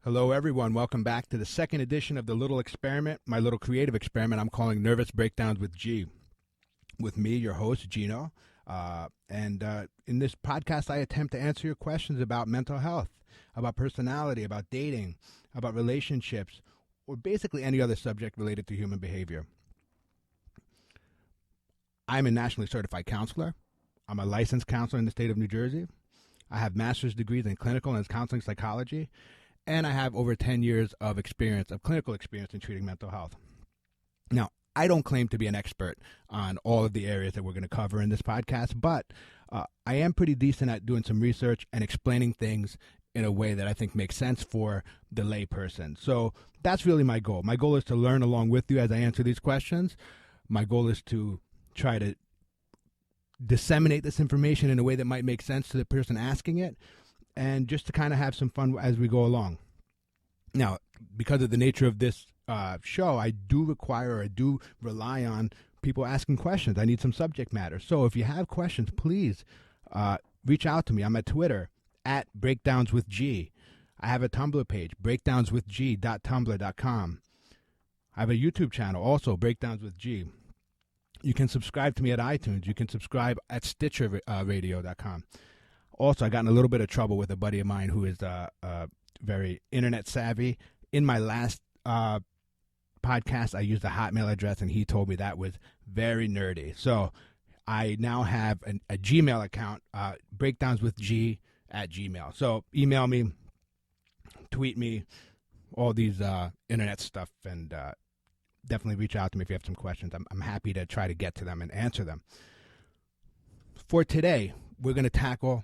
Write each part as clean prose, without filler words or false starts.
Hello, everyone. Welcome back to the second edition of the little experiment, my little creative experiment I'm calling Nervous Breakdowns with G. With me, your host, Gino. In this podcast, I attempt to answer your questions about mental health, about personality, about dating, about relationships, or basically any other subject related to human behavior. I'm a nationally certified counselor. I'm a licensed counselor in the state of New Jersey. I have master's degrees in clinical and counseling psychology, and I have over 10 years of clinical experience in treating mental health. Now, I don't claim to be an expert on all of the areas that we're going to cover in this podcast, but I am pretty decent at doing some research and explaining things in a way that I think makes sense for the lay person. So that's really my goal. My goal is to learn along with you as I answer these questions. My goal is to try to disseminate this information in a way that might make sense to the person asking it, and just to kind of have some fun as we go along. Now, because of the nature of this show, I do rely on people asking questions. I need some subject matter. So if you have questions, please reach out to me. I'm at Twitter, at BreakdownsWithG. I have a Tumblr page, breakdownswithg.tumblr.com. I have a YouTube channel, also BreakdownsWithG. You can subscribe to me at iTunes. You can subscribe at StitcherRadio.com. Also, I got in a little bit of trouble with a buddy of mine who is very internet savvy. In my last podcast, I used a Hotmail address, and he told me that was very nerdy. So I now have a Gmail account, breakdownswithg@gmail. So email me, tweet me, all these internet stuff, and definitely reach out to me if you have some questions. I'm happy to try to get to them and answer them. For today, we're going to tackle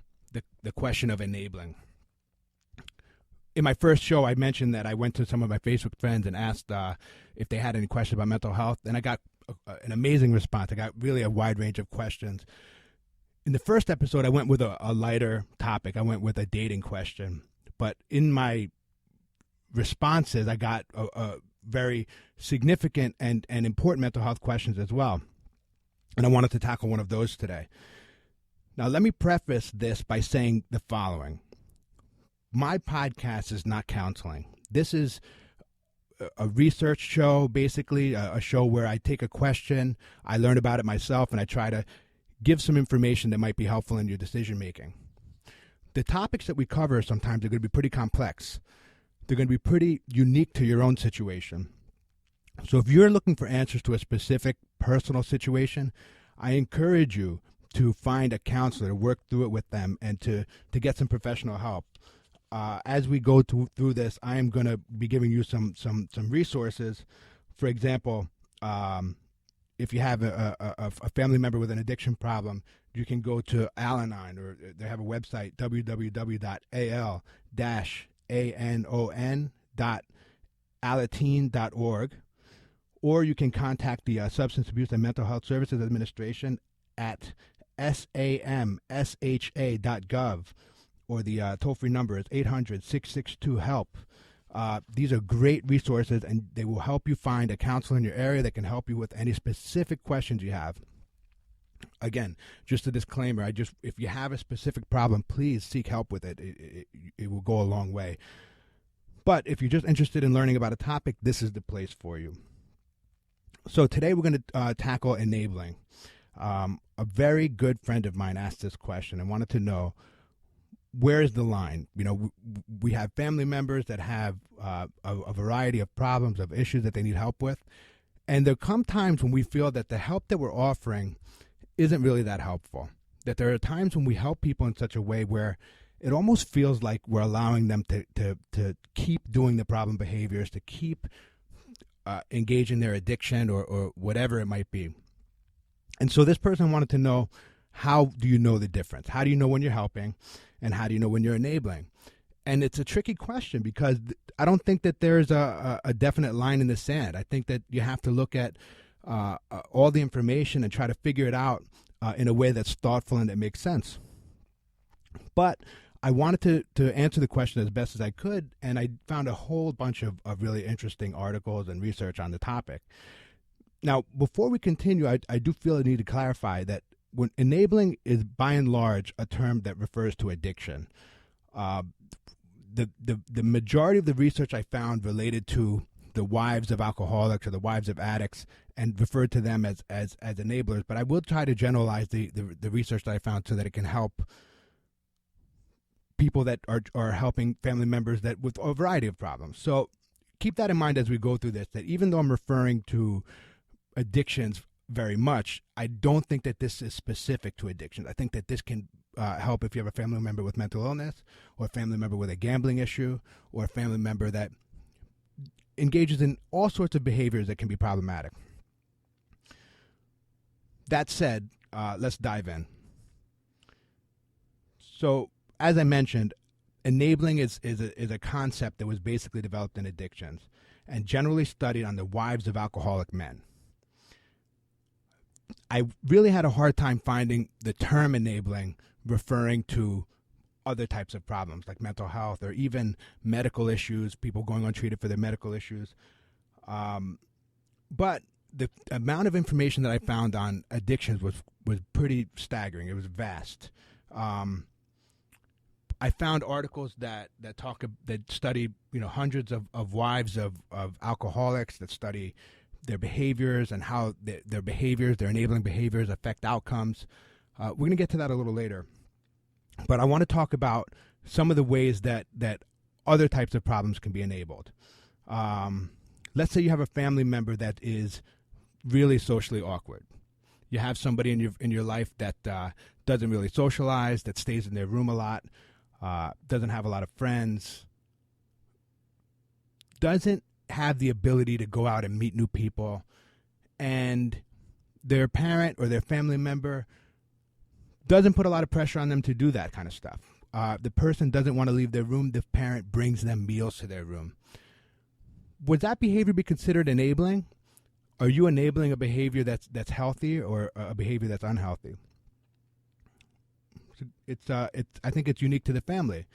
the question of enabling. In my first show, I mentioned that I went to some of my Facebook friends and asked if they had any questions about mental health, and I got an amazing response. I got really a wide range of questions. In the first episode, I went with a lighter topic. I went with a dating question. But in my responses, I got a very significant and important mental health questions as well. And I wanted to tackle one of those today. Now, let me preface this by saying the following. My podcast is not counseling. This is a research show, basically, a show where I take a question, I learn about it myself, and I try to give some information that might be helpful in your decision making. The topics that we cover sometimes are going to be pretty complex. They're going to be pretty unique to your own situation. So if you're looking for answers to a specific personal situation, I encourage you to find a counselor, to work through it with them, and to get some professional help. As we go through this, I am going to be giving you some resources. For example, if you have a family member with an addiction problem, you can go to Al-Anon, or they have a website, www.al-anon.alateen.org, or you can contact the Substance Abuse and Mental Health Services Administration at samsha.gov, or the toll-free number is 800-662-HELP. These are great resources, and they will help you find a counselor in your area that can help you with any specific questions you have. Again, just a disclaimer, if you have a specific problem, please seek help with it. It will go a long way. But if you're just interested in learning about a topic, this is the place for you. So today we're going to tackle enabling. A very good friend of mine asked this question and wanted to know, where is the line? You know, we have family members that have a variety of problems, of issues that they need help with. And there come times when we feel that the help that we're offering isn't really that helpful. That there are times when we help people in such a way where it almost feels like we're allowing them to keep doing the problem behaviors, to keep engaging their addiction or whatever it might be. And so this person wanted to know, how do you know the difference? How do you know when you're helping, and how do you know when you're enabling? And it's a tricky question, because I don't think that there's a definite line in the sand. I think that you have to look at all the information and try to figure it out in a way that's thoughtful and that makes sense. But I wanted to answer the question as best as I could, and I found a whole bunch of really interesting articles and research on the topic. Now, before we continue, I do feel the need to clarify that when enabling is by and large a term that refers to addiction. the majority of the research I found related to the wives of alcoholics or the wives of addicts and referred to them as enablers. But I will try to generalize the research that I found so that it can help people that are helping family members that with a variety of problems. So keep that in mind as we go through this, that even though I'm referring to addictions very much, I don't think that this is specific to addictions. I think that this can help if you have a family member with mental illness, or a family member with a gambling issue, or a family member that engages in all sorts of behaviors that can be problematic. That said, let's dive in. So, as I mentioned, enabling is a concept that was basically developed in addictions and generally studied on the wives of alcoholic men. I really had a hard time finding the term enabling referring to other types of problems like mental health or even medical issues, people going untreated for their medical issues. But the amount of information that I found on addictions was pretty staggering. It was vast. I found articles that study hundreds of wives of alcoholics, that study their behaviors and how their behaviors, their enabling behaviors, affect outcomes. We're going to get to that a little later. But I want to talk about some of the ways that other types of problems can be enabled. Let's say you have a family member that is really socially awkward. You have somebody in your life that doesn't really socialize, that stays in their room a lot, doesn't have a lot of friends, doesn't have the ability to go out and meet new people, and their parent or their family member doesn't put a lot of pressure on them to do that kind of stuff. The person doesn't want to leave their room. The parent brings them meals to their room. Would that behavior be considered enabling? Are you enabling a behavior that's healthy or a behavior that's unhealthy? I think it's unique to the family.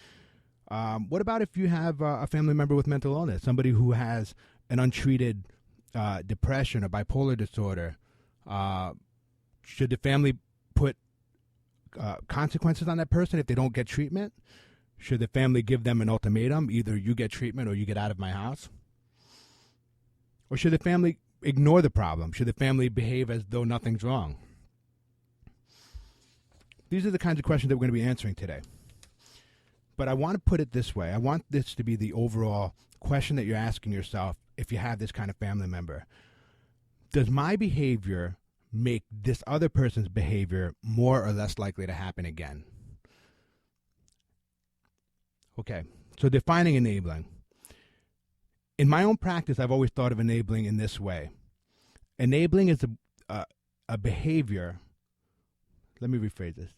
What about if you have a family member with mental illness, somebody who has an untreated depression or bipolar disorder? Should the family put consequences on that person if they don't get treatment? Should the family give them an ultimatum, either you get treatment or you get out of my house? Or should the family ignore the problem? Should the family behave as though nothing's wrong? These are the kinds of questions that we're going to be answering today. But I want to put it this way. I want this to be the overall question that you're asking yourself if you have this kind of family member. Does my behavior make this other person's behavior more or less likely to happen again? Okay, so defining enabling. In my own practice, I've always thought of enabling in this way. Enabling is a behavior. Let me rephrase this.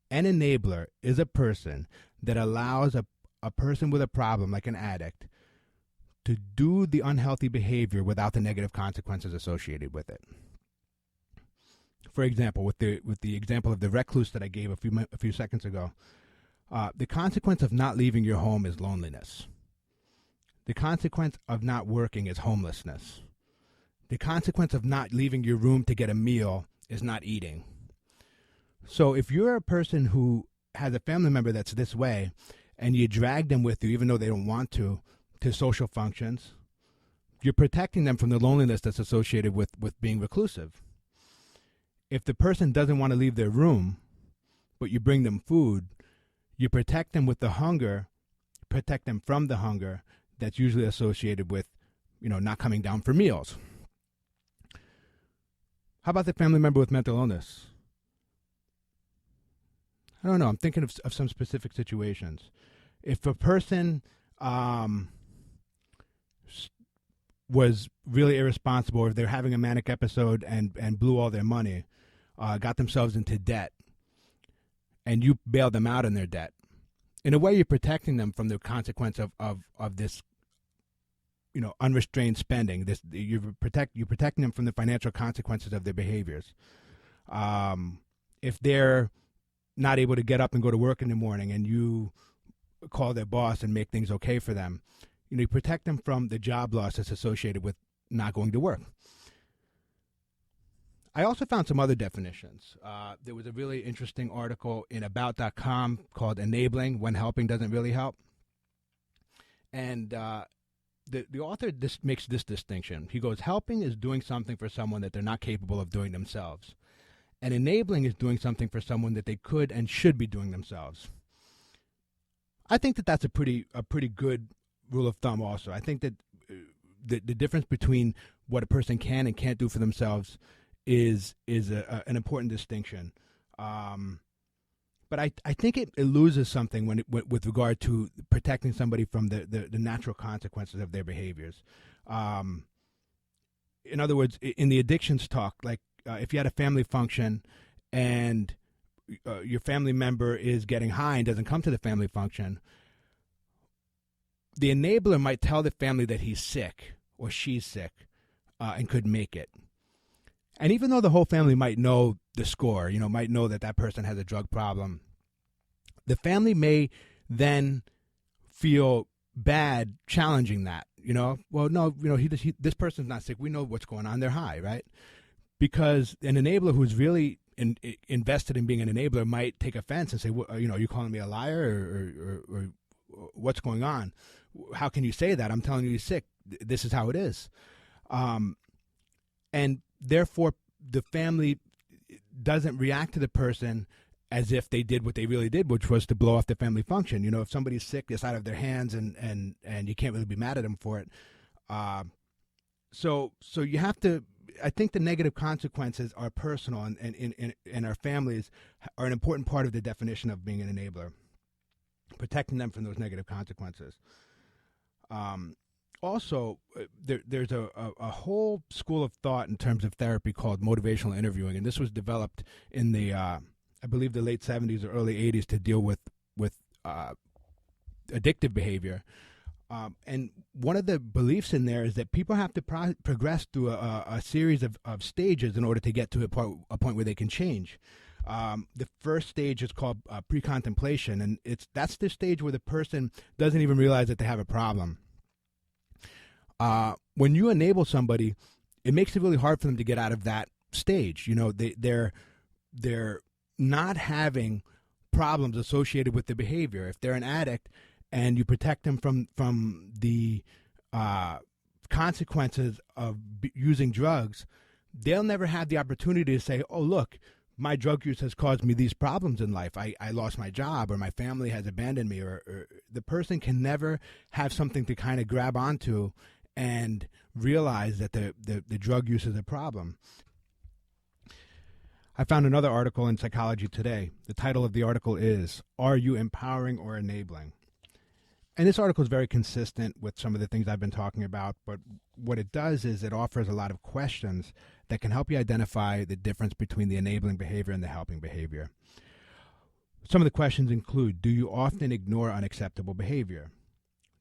An enabler is a person that allows a person with a problem, like an addict, to do the unhealthy behavior without the negative consequences associated with it. For example, with the example of the recluse that I gave a few seconds ago, the consequence of not leaving your home is loneliness. The consequence of not working is homelessness. The consequence of not leaving your room to get a meal is not eating. So if you're a person who has a family member that's this way, and you drag them with you, even though they don't want to social functions, you're protecting them from the loneliness that's associated with being reclusive. If the person doesn't want to leave their room, but you bring them food, you protect them with the hunger, protect them from the hunger that's usually associated with, not coming down for meals. How about the family member with mental illness? I don't know. I'm thinking of some specific situations. If a person was really irresponsible, or if they're having a manic episode and blew all their money, got themselves into debt, and you bailed them out in their debt, in a way you're protecting them from the consequence of this, unrestrained spending. You're protecting them from the financial consequences of their behaviors. If they're not able to get up and go to work in the morning, and you call their boss and make things okay for them, you protect them from the job loss that's associated with not going to work. I also found some other definitions. There was a really interesting article in About.com called Enabling When Helping Doesn't Really Help. And the author makes this distinction. He goes, helping is doing something for someone that they're not capable of doing themselves. And enabling is doing something for someone that they could and should be doing themselves. I think that that's a pretty good rule of thumb also. I think that the difference between what a person can and can't do for themselves is an important distinction. But I think it loses something with regard to protecting somebody from the natural consequences of their behaviors. In other words, in the addictions talk, like if you had a family function and your family member is getting high and doesn't come to the family function, the enabler might tell the family that he's sick or she's sick and couldn't make it. And even though the whole family might know the score, might know that person has a drug problem, the family may then feel bad challenging that. Well, no, this person's not sick. We know what's going on. They're high, right? Because an enabler who's really invested in being an enabler might take offense and say, well, are you calling me a liar or what's going on? How can you say that? I'm telling you he's sick. This is how it is. And therefore, the family doesn't react to the person as if they did what they really did, which was to blow off the family function. If somebody's sick, it's out of their hands, and you can't really be mad at them for it. So you have to. I think the negative consequences are personal, and our families are an important part of the definition of being an enabler, protecting them from those negative consequences. Also, there's a whole school of thought in terms of therapy called motivational interviewing, and this was developed in the I believe the late 70s or early 80s to deal with addictive behavior. And one of the beliefs in there is that people have to progress through a series of stages in order to get to a point where they can change. The first stage is called pre-contemplation, and that's the stage where the person doesn't even realize that they have a problem. When you enable somebody, it makes it really hard for them to get out of that stage. They're not having problems associated with the behavior. If they're an addict and you protect them from the consequences of using drugs, they'll never have the opportunity to say, oh, look, my drug use has caused me these problems in life. I lost my job, or my family has abandoned me, or the person can never have something to kind of grab onto and realize that the drug use is a problem. I found another article in Psychology Today. The title of the article is, Are You Empowering or Enabling? And this article is very consistent with some of the things I've been talking about, but what it does is it offers a lot of questions that can help you identify the difference between the enabling behavior and the helping behavior. Some of the questions include, do you often ignore unacceptable behavior?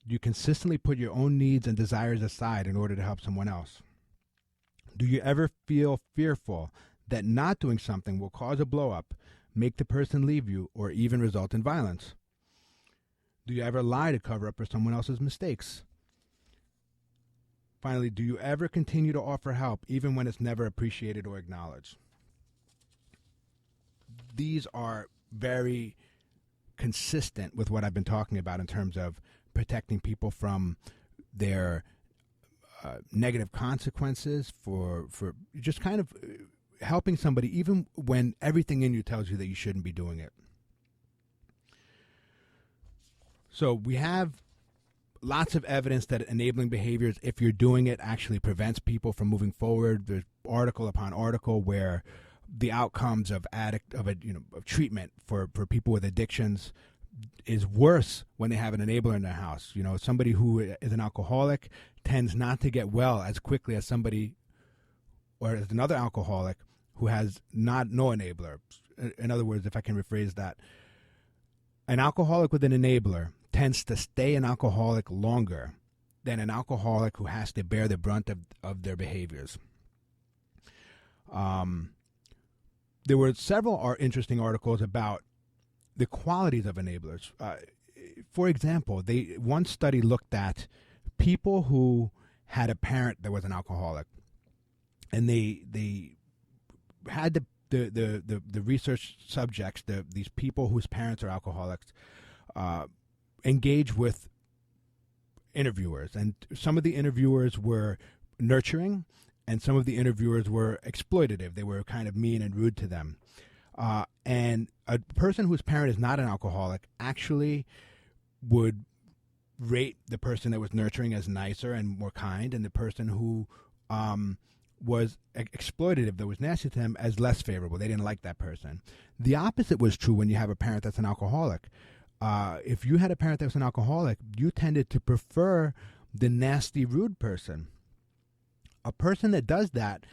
Do you consistently put your own needs and desires aside in order to help someone else? Do you ever feel fearful that not doing something will cause a blow-up, make the person leave you, or even result in violence? Do you ever lie to cover up for someone else's mistakes? Finally, do you ever continue to offer help even when it's never appreciated or acknowledged? These are very consistent with what I've been talking about in terms of protecting people from their negative consequences, for just kind of helping somebody even when everything in you tells you that you shouldn't be doing it. So we have lots of evidence that enabling behaviors, if you're doing it, actually prevents people from moving forward. There's article upon article where the outcomes of treatment for people with addictions is worse when they have an enabler in their house. Somebody who is an alcoholic tends not to get well as quickly as somebody or as another alcoholic who has no enabler. In other words, if I can rephrase that, an alcoholic with an enabler tends to stay an alcoholic longer than an alcoholic who has to bear the brunt of their behaviors. There were several interesting articles about the qualities of enablers. For example, one study looked at people who had a parent that was an alcoholic, and they had the research subjects, these people whose parents are alcoholics, engage with interviewers, and some of the interviewers were nurturing, and some of the interviewers were exploitative. They were kind of mean and rude to them. And a person whose parent is not an alcoholic actually would rate the person that was nurturing as nicer and more kind, and the person who was exploitative, that was nasty to them, as less favorable. They didn't like that person. The opposite was true when you have a parent that's an alcoholic. If you had a parent that was an alcoholic, you tended to prefer the nasty, rude person. A person that does that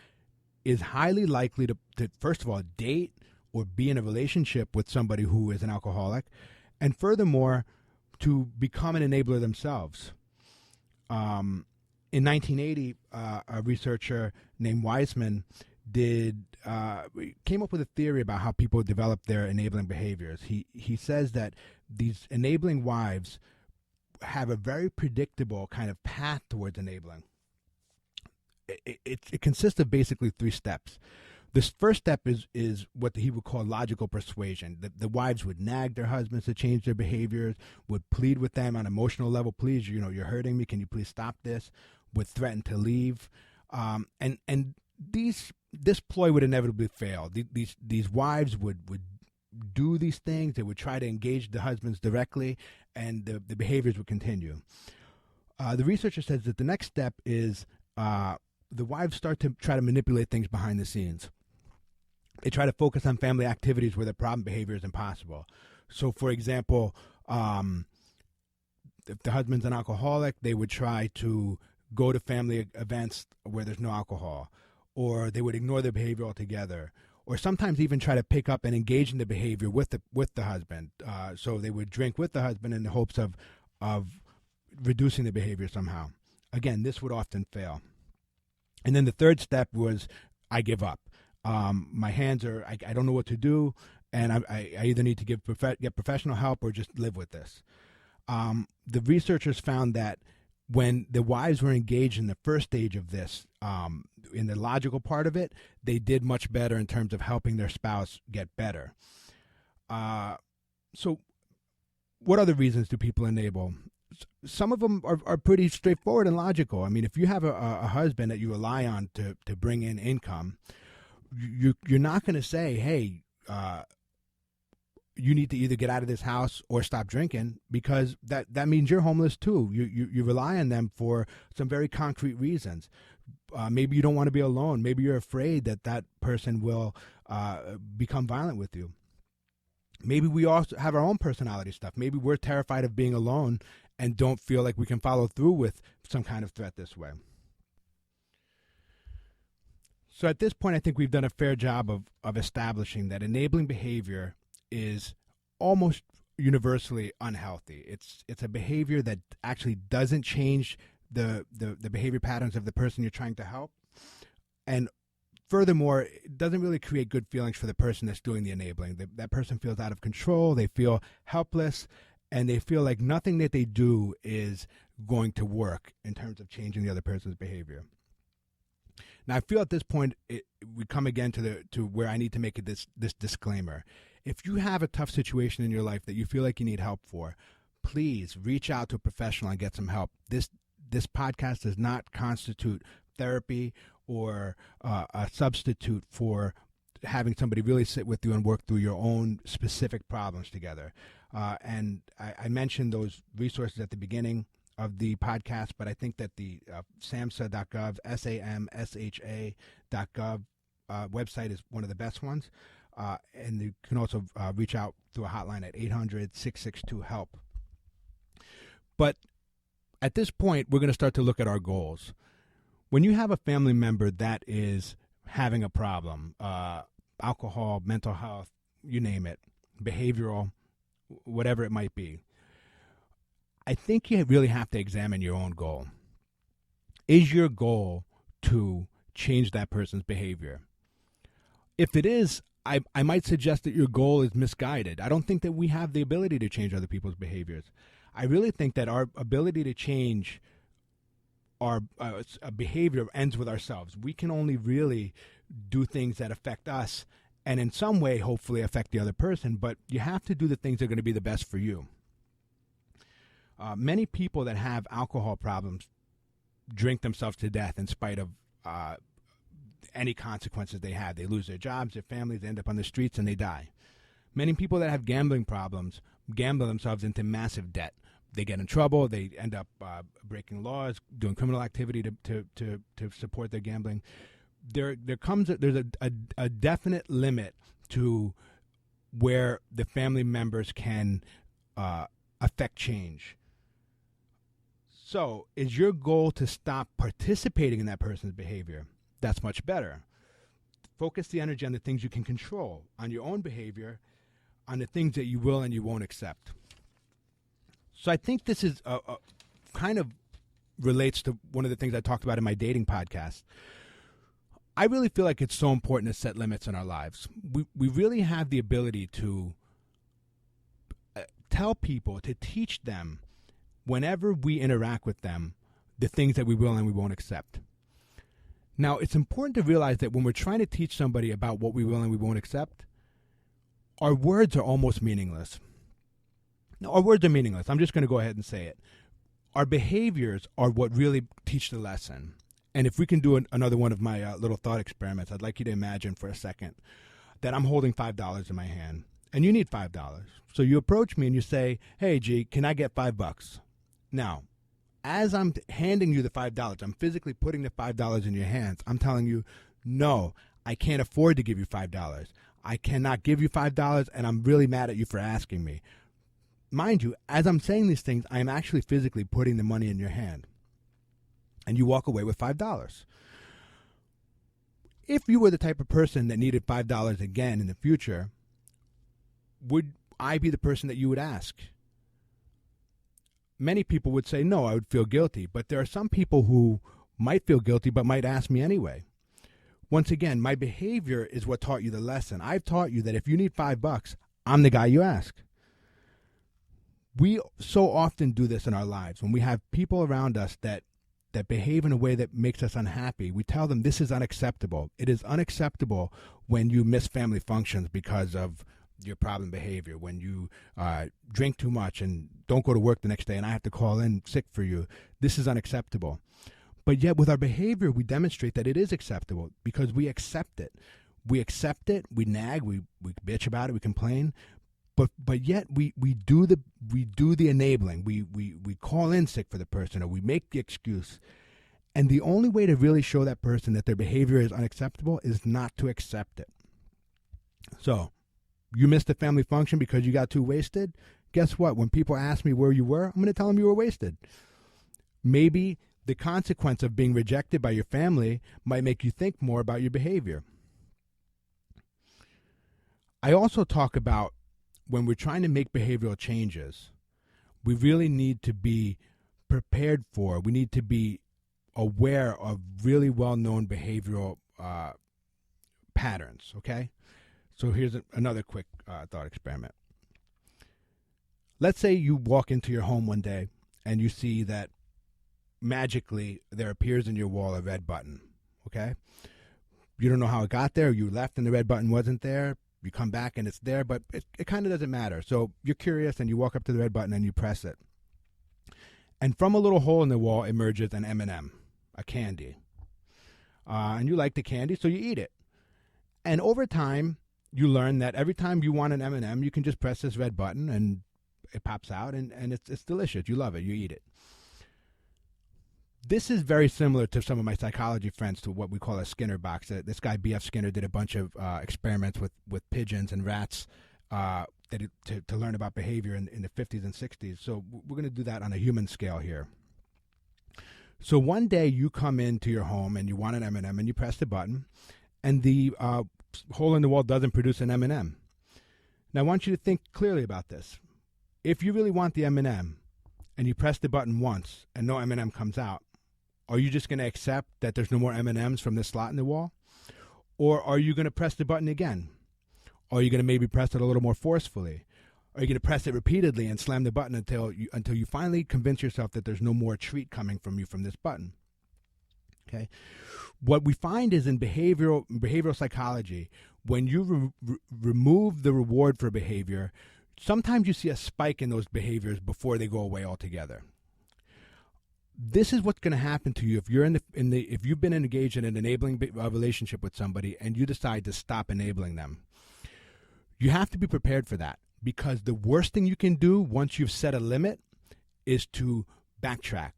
is highly likely to first of all, date or be in a relationship with somebody who is an alcoholic, and furthermore, to become an enabler themselves. In 1980, a researcher named Wiseman came up with a theory about how people develop their enabling behaviors. He says that these enabling wives have a very predictable kind of path towards enabling. It consists of basically 3 steps. This first step is what he would call logical persuasion. The wives would nag their husbands to change their behaviors, would plead with them on an emotional level. Please, you're hurting me. Can you please stop this? Would threaten to leave. And this ploy would inevitably fail. These wives would do these things. They would try to engage the husbands directly, and the behaviors would continue. The researcher says that the next step is the wives start to try to manipulate things behind the scenes. They try to focus on family activities where the problem behavior is impossible. So, for example, if the husband's an alcoholic, they would try to go to family events where there's no alcohol, or they would ignore their behavior altogether, or sometimes even try to pick up and engage in the behavior with the husband. So they would drink with the husband in the hopes of reducing the behavior somehow. Again, this would often fail. And then the third step was, I give up. My hands are, I don't know what to do, and I either need to get professional help or just live with this. The researchers found that when the wives were engaged in the first stage of this, in the logical part of it, they did much better in terms of helping their spouse get better. So what other reasons do people enable? Some of them are pretty straightforward and logical. I mean, if you have a husband that you rely on to bring in income, you're not going to say, hey, you need to either get out of this house or stop drinking, because that means you're homeless too. You rely on them for some very concrete reasons. Maybe you don't want to be alone. Maybe you're afraid that person will become violent with you. Maybe we also have our own personality stuff. Maybe we're terrified of being alone and don't feel like we can follow through with some kind of threat this way. So at this point, I think we've done a fair job of establishing that enabling behavior is almost universally unhealthy. It's a behavior that actually doesn't change the behavior patterns of the person you're trying to help. And furthermore, it doesn't really create good feelings for the person that's doing the enabling. That person feels out of control. They feel helpless, and they feel like nothing that they do is going to work in terms of changing the other person's behavior. Now, I feel at this point we come again to where I need to make this disclaimer. If you have a tough situation in your life that you feel like you need help for, please reach out to a professional and get some help. This podcast does not constitute therapy or a substitute for having somebody really sit with you and work through your own specific problems together. And I mentioned those resources at the beginning of the podcast, but I think that the samhsa.gov, samsha.gov website is one of the best ones. And you can also reach out through a hotline at 800-662-HELP. But at this point, we're going to start to look at our goals. When you have a family member that is having a problem, alcohol, mental health, you name it, behavioral, whatever it might be, I think you really have to examine your own goal. Is your goal to change that person's behavior? If it is, I might suggest that your goal is misguided. I don't think that we have the ability to change other people's behaviors. I really think that our ability to change our behavior ends with ourselves. We can only really do things that affect us and in some way hopefully affect the other person, but you have to do the things that are going to be the best for you. Many people that have alcohol problems drink themselves to death in spite of any consequences they have. They lose their jobs, their families, they end up on the streets, and they die. Many people that have gambling problems gamble themselves into massive debt. They get in trouble. They end up breaking laws, doing criminal activity to support their gambling. There's a definite limit to where the family members can affect change. So, is your goal to stop participating in that person's behavior? That's much better. Focus the energy on the things you can control, on your own behavior, on the things that you will and you won't accept. So I think this is kind of relates to one of the things I talked about in my dating podcast. I really feel like it's so important to set limits in our lives. We really have the ability to tell people, to teach them, whenever we interact with them, the things that we will and we won't accept. Now, it's important to realize that when we're trying to teach somebody about what we will and we won't accept, our words are almost meaningless. No, our words are meaningless. I'm just going to go ahead and say it. Our behaviors are what really teach the lesson. And if we can do another one of my little thought experiments, I'd like you to imagine for a second that I'm holding $5 in my hand, and you need $5. So you approach me and you say, "Hey, G, can I get $5?" Now, as I'm handing you the $5, I'm physically putting the $5 in your hands. I'm telling you, no, I can't afford to give you $5. I cannot give you $5, and I'm really mad at you for asking me. Mind you, as I'm saying these things, I am actually physically putting the money in your hand. And you walk away with $5. If you were the type of person that needed $5 again in the future, would I be the person that you would ask? Many people would say, no, I would feel guilty. But there are some people who might feel guilty but might ask me anyway. Once again, my behavior is what taught you the lesson. I've taught you that if you need $5, I'm the guy you ask. We so often do this in our lives. When we have people around us that behave in a way that makes us unhappy, we tell them this is unacceptable. It is unacceptable when you miss family functions because of your problem behavior, when you drink too much and don't go to work the next day and I have to call in sick for you. This is unacceptable. But yet with our behavior, we demonstrate that it is acceptable because we accept it. We accept it, we nag, we bitch about it, we complain. But yet we do the enabling. We call in sick for the person, or we make the excuse. And the only way to really show that person that their behavior is unacceptable is not to accept it. So, you missed a family function because you got too wasted? Guess what? When people ask me where you were, I'm going to tell them you were wasted. Maybe the consequence of being rejected by your family might make you think more about your behavior. I also talk about when we're trying to make behavioral changes, we really need to be prepared for, we need to be aware of really well-known behavioral patterns, okay? So here's another quick thought experiment. Let's say you walk into your home one day and you see that magically there appears in your wall a red button, okay? You don't know how it got there. You left and the red button wasn't there. You come back and it's there, but it kind of doesn't matter. So you're curious and you walk up to the red button and you press it. And from a little hole in the wall emerges an M&M, a candy. And you like the candy, so you eat it. And over time, you learn that every time you want an M&M, you can just press this red button and it pops out and it's delicious. You love it. You eat it. This is very similar to some of my psychology friends to what we call a Skinner box. This guy, B.F. Skinner, did a bunch of experiments with pigeons and rats to learn about behavior in the 50s and 60s. So we're going to do that on a human scale here. So one day you come into your home and you want an M&M and you press the button and the hole in the wall doesn't produce an M&M. Now I want you to think clearly about this. If you really want the M&M and you press the button once and no M&M comes out, are you just going to accept that there's no more M&Ms from this slot in the wall? Or are you going to press the button again? Or are you going to maybe press it a little more forcefully? Are you going to press it repeatedly and slam the button until you finally convince yourself that there's no more treat coming from you from this button? Okay. What we find is in behavioral psychology, when you remove the reward for behavior, sometimes you see a spike in those behaviors before they go away altogether. This is what's going to happen to you if you're if you've been engaged in an enabling relationship with somebody and you decide to stop enabling them. You have to be prepared for that, because the worst thing you can do once you've set a limit is to backtrack.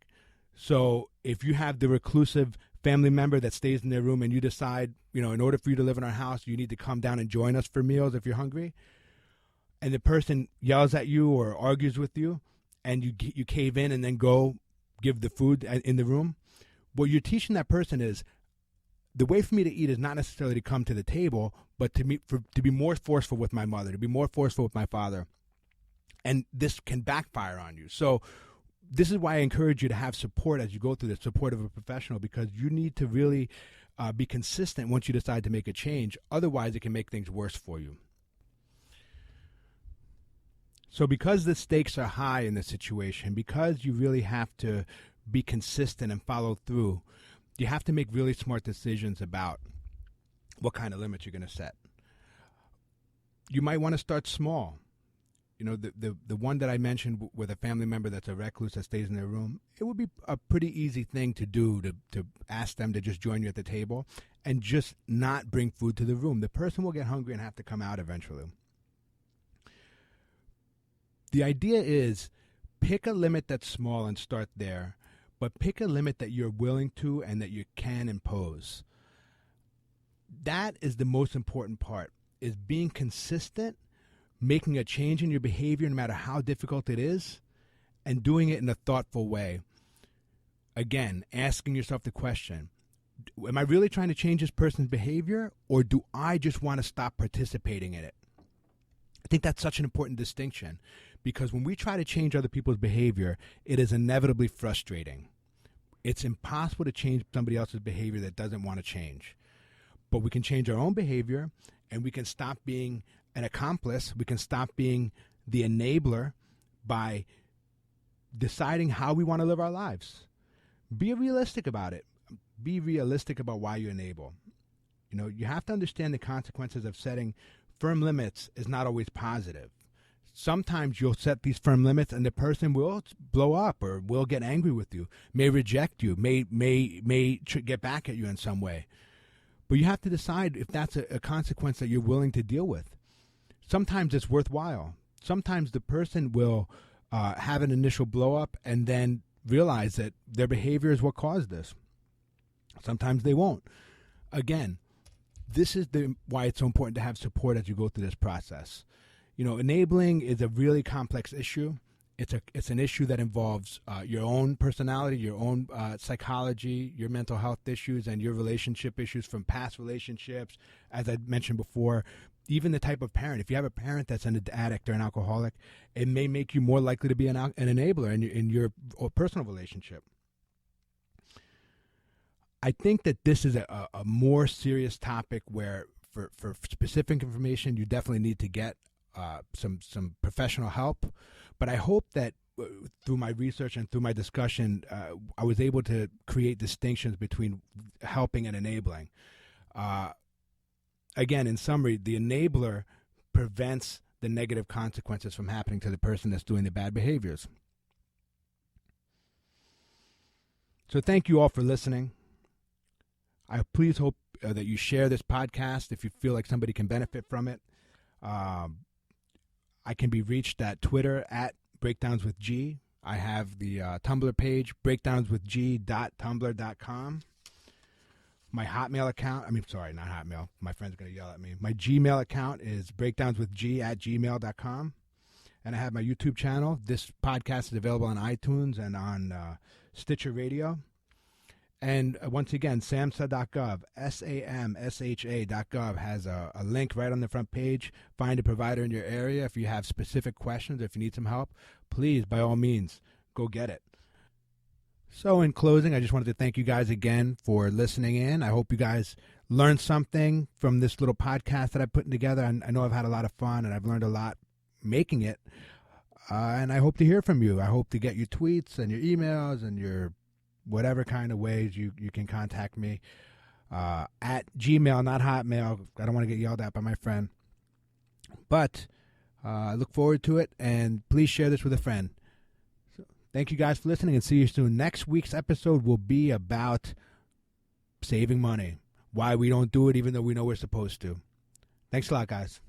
So if you have the reclusive family member that stays in their room and you decide, in order for you to live in our house, you need to come down and join us for meals if you're hungry, and the person yells at you or argues with you, and you cave in and then go give the food in the room, what you're teaching that person is the way for me to eat is not necessarily to come to the table, but to be more forceful with my mother, to be more forceful with my father. And this can backfire on you. So this is why I encourage you to have support as you go through the support of a professional, because you need to really be consistent once you decide to make a change. Otherwise, it can make things worse for you. So because the stakes are high in this situation, because you really have to be consistent and follow through, you have to make really smart decisions about what kind of limits you're going to set. You might want to start small. The one that I mentioned with a family member that's a recluse that stays in their room, it would be a pretty easy thing to do to ask them to just join you at the table and just not bring food to the room. The person will get hungry and have to come out eventually. The idea is pick a limit that's small and start there, but pick a limit that you're willing to and that you can impose. That is the most important part, is being consistent, making a change in your behavior no matter how difficult it is, and doing it in a thoughtful way. Again, asking yourself the question, am I really trying to change this person's behavior, or do I just want to stop participating in it? I think that's such an important distinction, because when we try to change other people's behavior, it is inevitably frustrating. It's impossible to change somebody else's behavior that doesn't want to change. But we can change our own behavior, and we can stop being an accomplice. We can stop being the enabler by deciding how we want to live our lives. Be realistic about it. Be realistic about why you enable. You have to understand the consequences of setting firm limits is not always positive. Sometimes you'll set these firm limits and the person will blow up or will get angry with you, may reject you, may get back at you in some way. But you have to decide if that's a consequence that you're willing to deal with. Sometimes it's worthwhile. Sometimes the person will have an initial blow up and then realize that their behavior is what caused this. Sometimes they won't. Again, this is why it's so important to have support as you go through this process. Enabling is a really complex issue. It's an issue that involves your own personality, your own psychology, your mental health issues, and your relationship issues from past relationships. As I mentioned before, even the type of parent. If you have a parent that's an addict or an alcoholic, it may make you more likely to be an enabler in your personal relationship. I think that this is a more serious topic where, for specific information, you definitely need to get some professional help. But I hope that through my research and through my discussion, I was able to create distinctions between helping and enabling. Again, in summary, the enabler prevents the negative consequences from happening to the person that's doing the bad behaviors. So thank you all for listening. I please hope that you share this podcast if you feel like somebody can benefit from it. I can be reached at Twitter at BreakdownsWithG. I have the Tumblr page, breakdownswithg.tumblr.com. My Hotmail account, not Hotmail. My friend's going to yell at me. My Gmail account is breakdownswithg@gmail.com. And I have my YouTube channel. This podcast is available on iTunes and on Stitcher Radio. And once again, SAMHSA.gov, SAMSHA.gov has a link right on the front page. Find a provider in your area. If you have specific questions, if you need some help, please, by all means, go get it. So in closing, I just wanted to thank you guys again for listening in. I hope you guys learned something from this little podcast that I'm putting together. I know I've had a lot of fun, and I've learned a lot making it. And I hope to hear from you. I hope to get your tweets and your emails and your whatever kind of ways you can contact me at Gmail, not Hotmail. I don't want to get yelled at by my friend. But I look forward to it, and please share this with a friend. So, thank you guys for listening, and see you soon. Next week's episode will be about saving money, why we don't do it even though we know we're supposed to. Thanks a lot, guys.